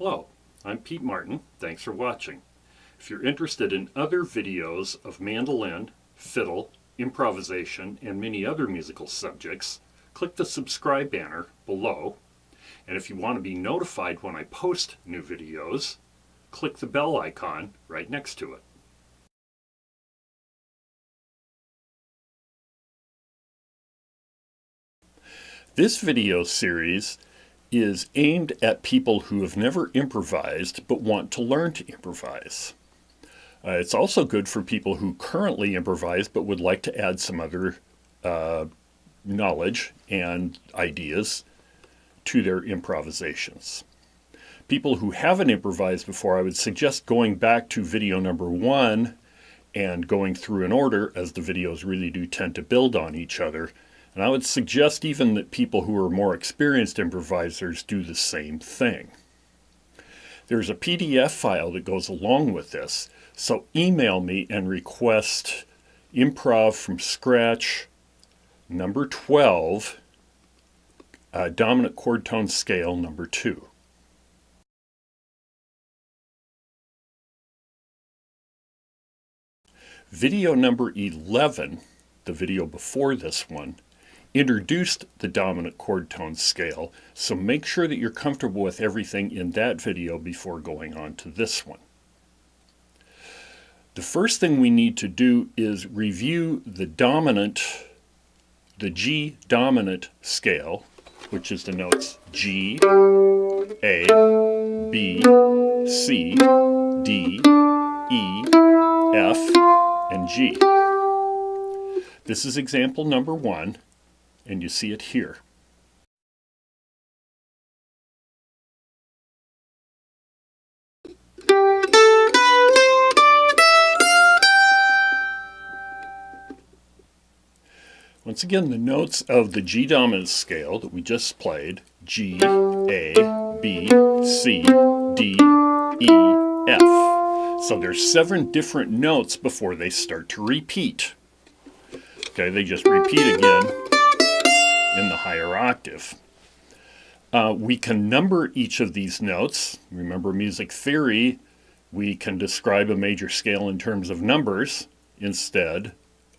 Hello, I'm Pete Martin. Thanks for watching. If you're interested in other videos of mandolin, fiddle, improvisation, and many other musical subjects, click the subscribe banner below. And if you want to be notified when I post new videos, click the bell icon right next to it. This video series is aimed at people who have never improvised but want to learn to improvise. It's also good for people who currently improvise but would like to add some other knowledge and ideas to their improvisations. People who haven't improvised before, I would suggest going back to video number 1 and going through in order, as the videos really do tend to build on each other. And I would suggest even that people who are more experienced improvisers do the same thing. There's a PDF file that goes along with this, so email me and request Improv from Scratch number 12, dominant chord tone scale number 2. Video number 11, the video before this one, introduced the dominant chord tone scale, so make sure that you're comfortable with everything in that video before going on to this one. The first thing we need to do is review the G dominant scale, which is the notes G, A, B, C, D, E, F, and G. This is example number 1. And you see it here. Once again, the notes of the G dominant scale that we just played, G, A, B, C, D, E, F. So there's 7 different notes before they start to repeat. Okay, they just repeat again in the higher octave. We can number each of these notes. Remember music theory, we can describe a major scale in terms of numbers instead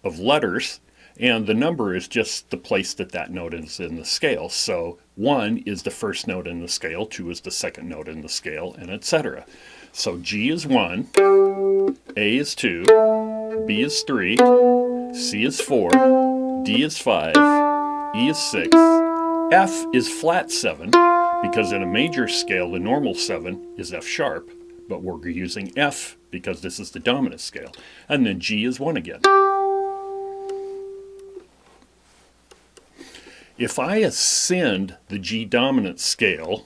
of letters, and the number is just the place that that note is in the scale. So 1 is the first note in the scale, 2 is the second note in the scale, and etc. So G is 1, A is 2, B is 3, C is 4, D is 5, E is 6, F is flat 7, because in a major scale the normal 7 is F sharp, but we're using F because this is the dominant scale. And then G is 1 again. If I ascend the G dominant scale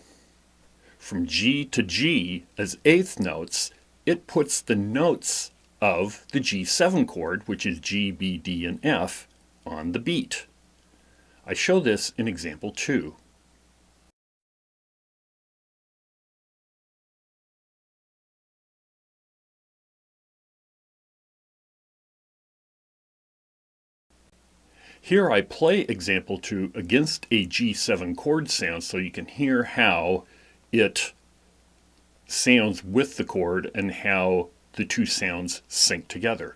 from G to G as 8th notes, it puts the notes of the G7 chord, which is G, B, D, and F, on the beat. I show this in example 2. Here I play example 2 against a G7 chord sound so you can hear how it sounds with the chord and how the two sounds sync together.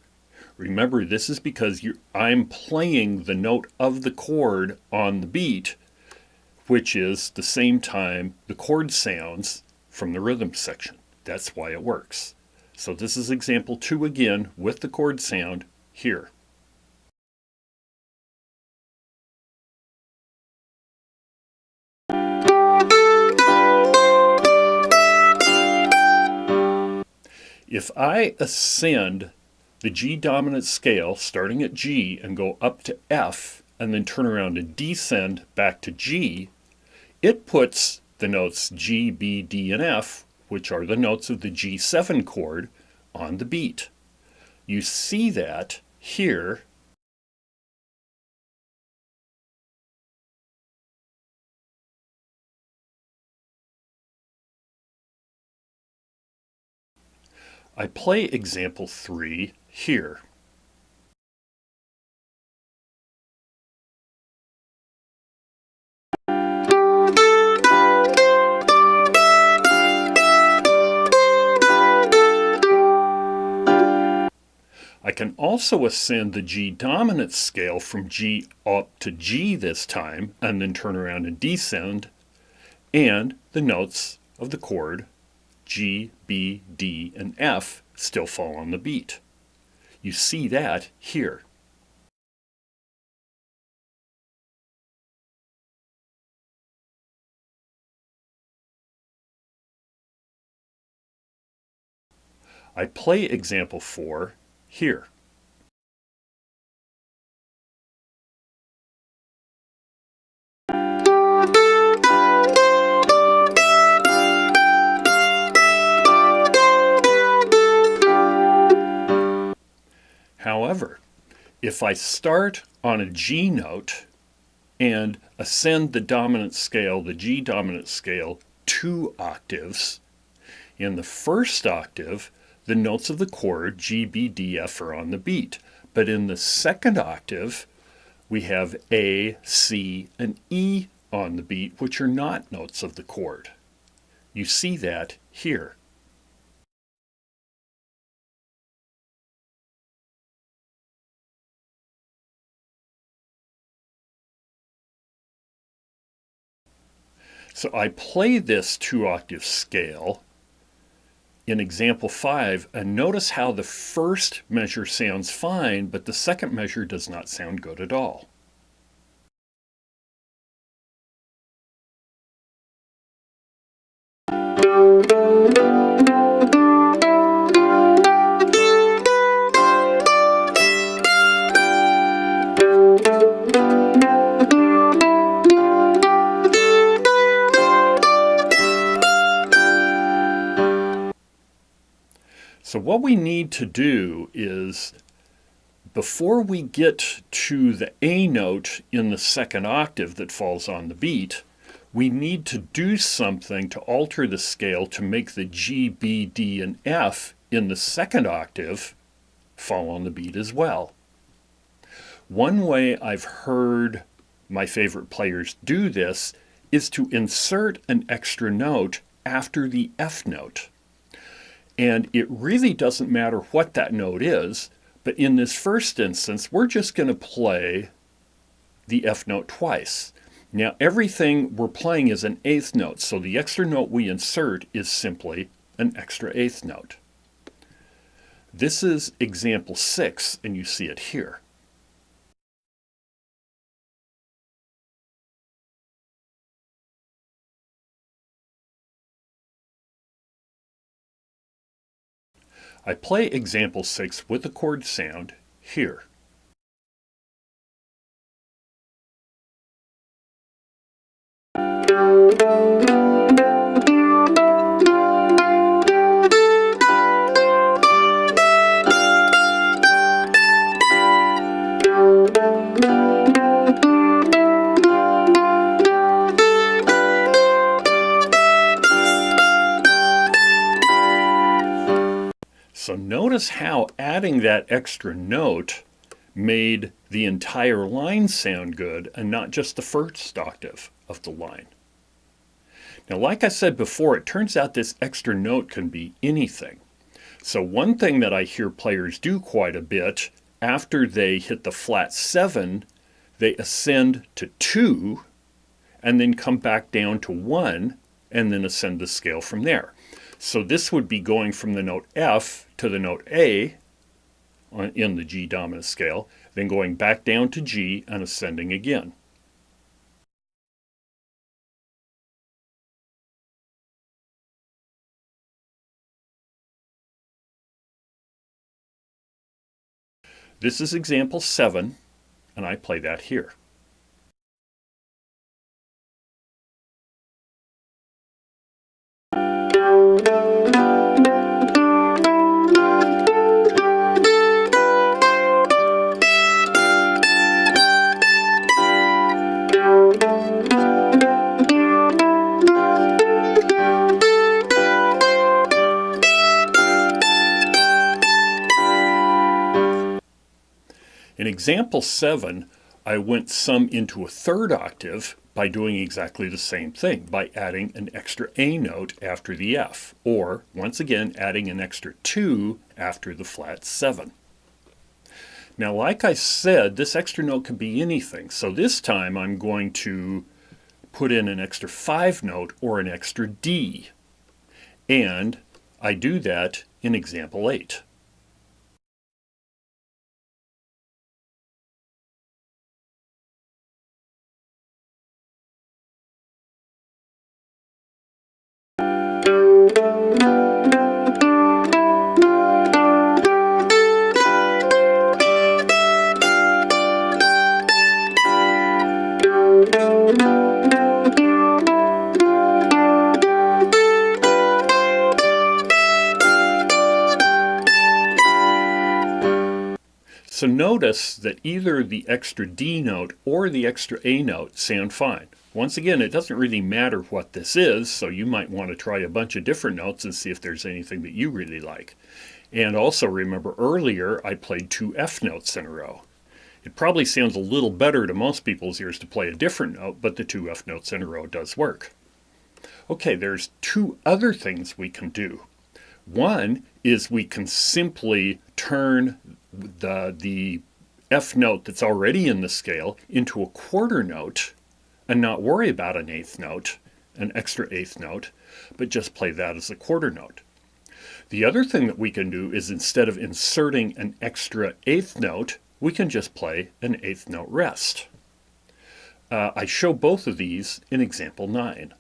Remember, this is because I'm playing the note of the chord on the beat, which is the same time the chord sounds from the rhythm section. That's why it works. So this is example 2 again with the chord sound here. If I ascend the G dominant scale starting at G and go up to F and then turn around and descend back to G, it puts the notes G, B, D, and F, which are the notes of the G7 chord, on the beat. You see that here . I play example 3 here. can also ascend the G dominant scale from G up to G this time, and then turn around and descend, and the notes of the chord G, B, D, and F still fall on the beat. You see that here. I play example 4 here. However, if I start on a G note and ascend the dominant scale, the G dominant scale, 2 octaves, in the first octave, the notes of the chord G, B, D, F are on the beat. But in the second octave, we have A, C, and E on the beat, which are not notes of the chord. You see that here. So I play this 2-octave scale in example 5, and notice how the first measure sounds fine, but the second measure does not sound good at all. So what we need to do is, before we get to the A note in the second octave that falls on the beat, we need to do something to alter the scale to make the G, B, D, and F in the second octave fall on the beat as well. One way I've heard my favorite players do this is to insert an extra note after the F note. And it really doesn't matter what that note is, but in this first instance, we're just going to play the F note twice. Now, everything we're playing is an eighth note, so the extra note we insert is simply an extra eighth note. This is example 6, and you see it here. I play example 6 with the chord sound here. So notice how adding that extra note made the entire line sound good and not just the first octave of the line. Now, like I said before, it turns out this extra note can be anything. So one thing that I hear players do quite a bit, after they hit the flat 7, they ascend to 2 and then come back down to 1 and then ascend the scale from there. So this would be going from the note F to the note A in the G dominant scale, then going back down to G and ascending again. This is example 7, and I play that here. In example 7, I went some into a third octave by doing exactly the same thing, by adding an extra A note after the F, or, once again, adding an extra 2 after the flat 7. Now, like I said, this extra note can be anything. So this time I'm going to put in an extra 5 note or an extra D. And I do that in example 8. So notice that either the extra D note or the extra A note sound fine. Once again, it doesn't really matter what this is, so you might want to try a bunch of different notes and see if there's anything that you really like. And also remember earlier I played 2 F notes in a row. It probably sounds a little better to most people's ears to play a different note, but the 2 F notes in a row does work. Okay, there's 2 other things we can do. One is we can simply turn the F note that's already in the scale into a quarter note and not worry about an 8th note, an extra 8th note, but just play that as a quarter note. The other thing that we can do is instead of inserting an extra 8th note, we can just play an 8th note rest. I show both of these in example 9.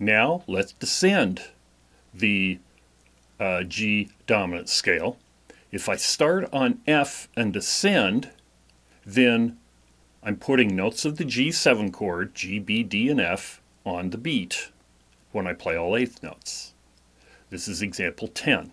Now let's descend the G dominant scale. If I start on F and descend, then I'm putting notes of the G7 chord, G, B, D, and F, on the beat when I play all 8th notes. This is example 10.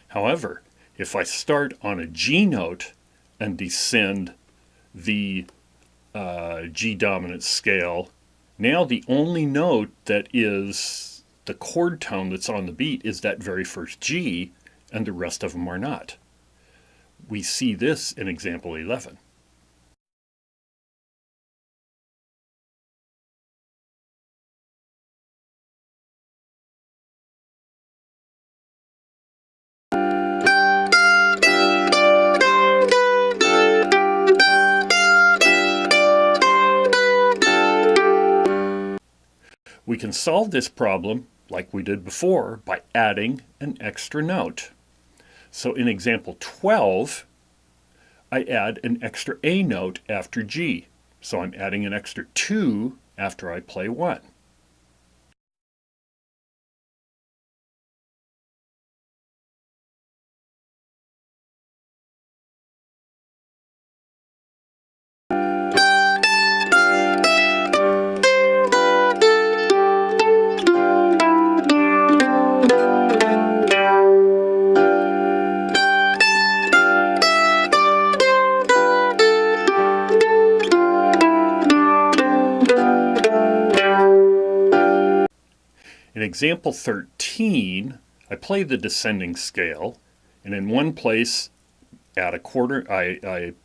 However, if I start on a G note and descend the G dominant scale, now the only note that is the chord tone that's on the beat is that very first G, and the rest of them are not. We see this in example 11. We can solve this problem like we did before by adding an extra note. So in example 12, I add an extra A note after G. So I'm adding an extra 2 after I play 1. In example 13, I play the descending scale, and in one place I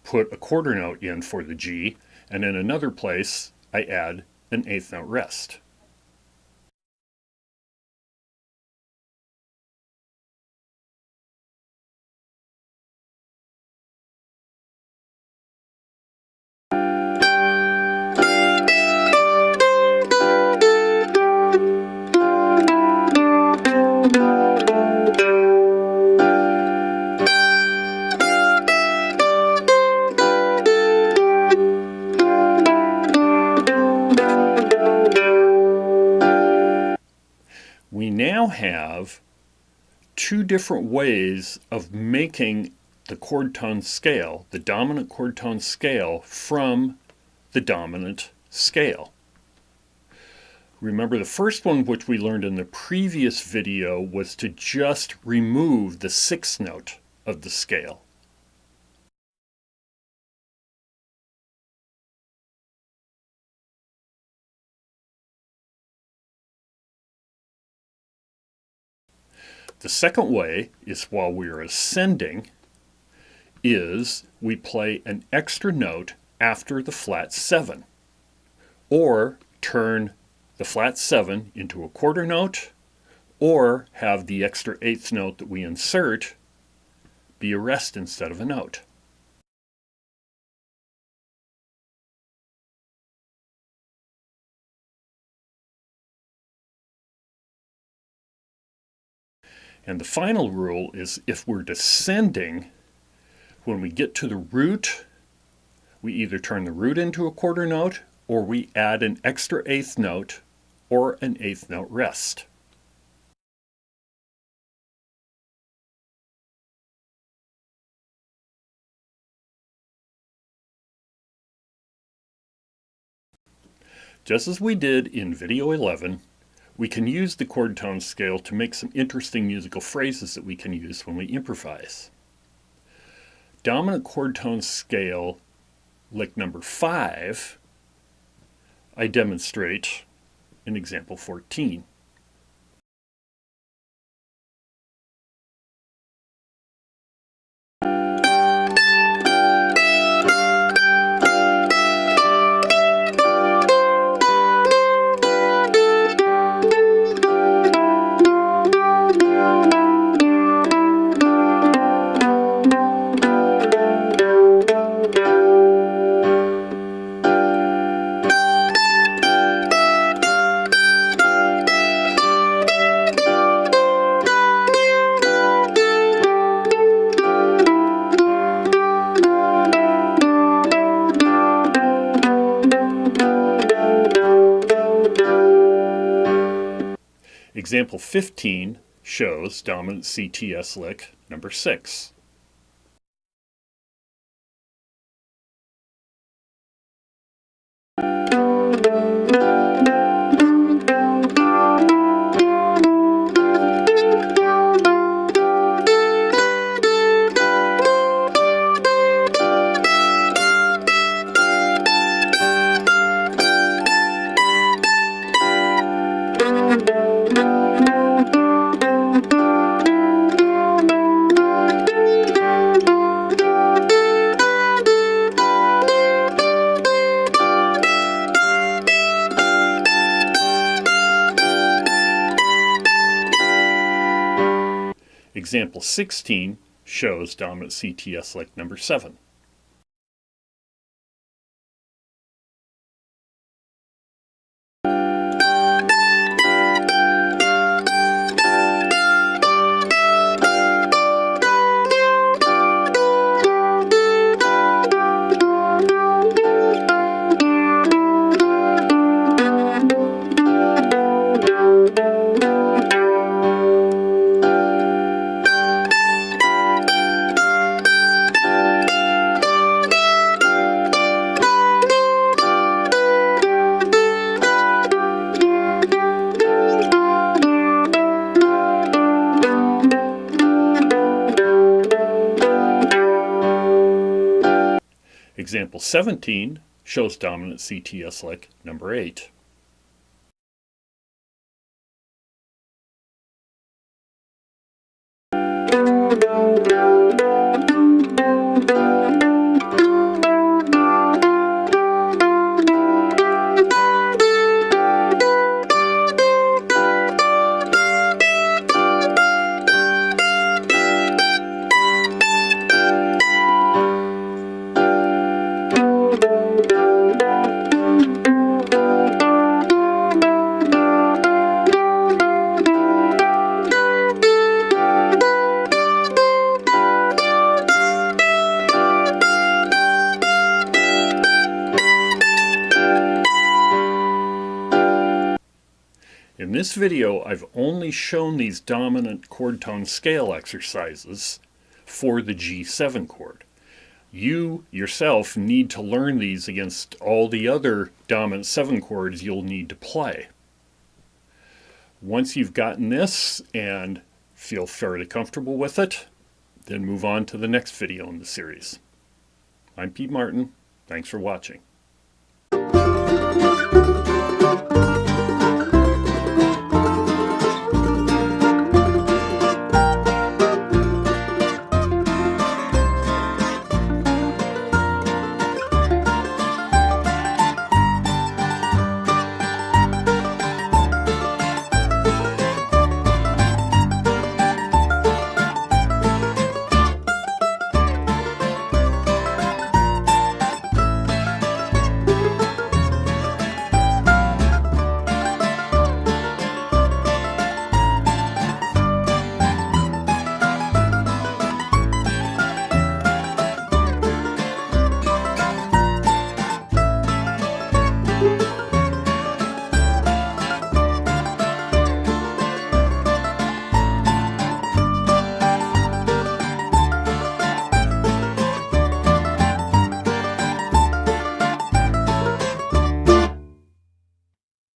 put a quarter note in for the G, and in another place I add an 8th note rest. We now have two different ways of making the chord tone scale, the dominant chord tone scale, from the dominant scale. Remember, the first one, which we learned in the previous video, was to just remove the sixth note of the scale. The second way is, while we are ascending, is we play an extra note after the flat 7, or turn the flat 7 into a quarter note, or have the extra eighth note that we insert be a rest instead of a note. And the final rule is, if we're descending, when we get to the root, we either turn the root into a quarter note, or we add an extra eighth note or an eighth note rest. Just as we did in video 11, we can use the chord tone scale to make some interesting musical phrases that we can use when we improvise. Dominant chord tone scale, lick number 5, I demonstrate in example 14. Example 15 shows dominant CTS lick number 6. Example 16 shows dominant CTS lick number 7. Example 17 shows dominant CTS lick number 8. In this video, I've only shown these dominant chord tone scale exercises for the G7 chord. You yourself need to learn these against all the other dominant 7 chords you'll need to play. Once you've gotten this and feel fairly comfortable with it, then move on to the next video in the series. I'm Pete Martin. Thanks for watching.